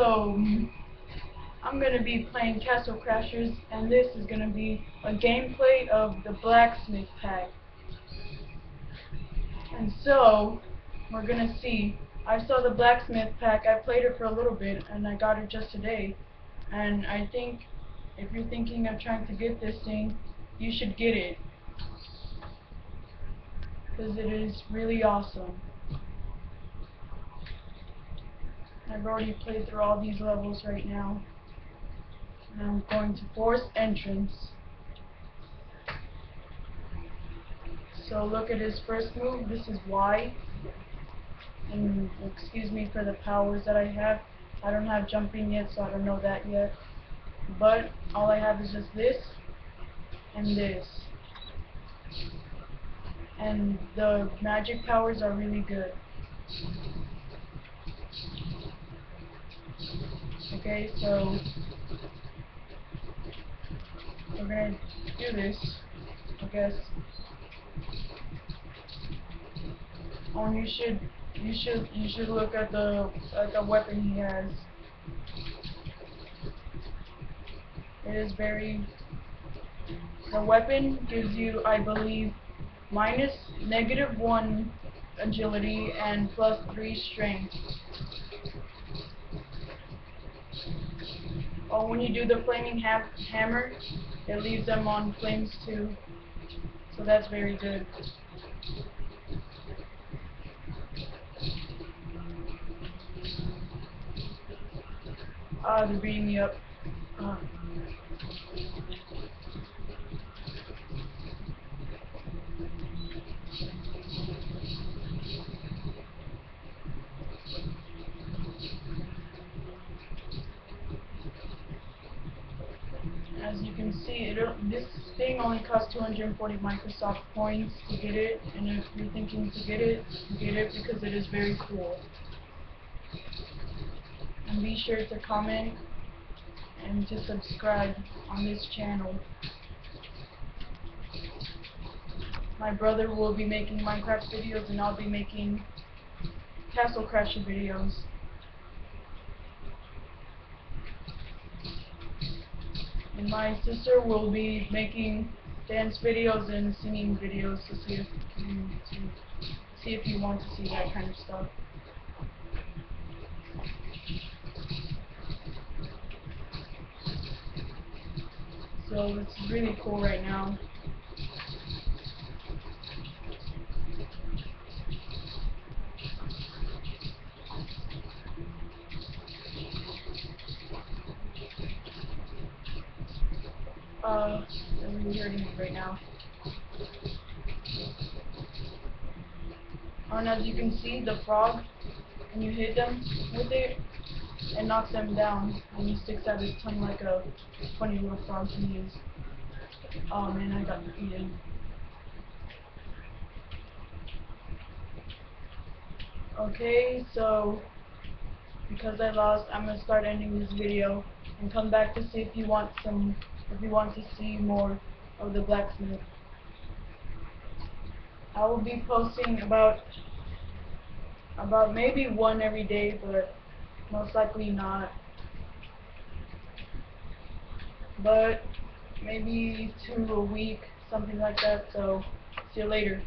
Hello, I'm going to be playing Castle Crashers, and this is going to be a gameplay of the blacksmith pack. And so, we're going to see. I saw the blacksmith pack, I played it for a little bit, and I got it just today. And I think, if you're thinking of trying to get this thing, you should get it. Because it is really awesome. I've already played through all these levels right now. And I'm going to force entrance. So look at his first move. This is Y. And excuse me for the powers that I have. I don't have jumping yet, so I don't know that yet. But all I have is just this and this. And the magic powers are really good. Okay, so we're gonna do this, I guess. Oh, and you should look at the weapon he has. It is very. The weapon gives you, I believe, -1 agility and +3 strength. Oh, when you do the flaming hammer, it leaves them on flames too. So that's very good. Ah, they're beating me up. As you can see, this thing only costs 240 Microsoft points to get it, and if you're thinking to get it because it is very cool. And be sure to comment and to subscribe on this channel. My brother will be making Minecraft videos, and I'll be making Castle Crasher videos. And my sister will be making dance videos and singing videos to see if you want to see that kind of stuff. So it's really cool right now. They're really hurting me right now. And as you can see, the frog, when you hit them with it, it knocks them down, and he sticks out his tongue like a funny little frog he is. Oh man, I got defeated. Okay, so because I lost, I'm gonna start ending this video and come back to see if you want to see more of the blacksmith. I will be posting about maybe one every day, but most likely not. But maybe 2 a week, something like that. So see you later.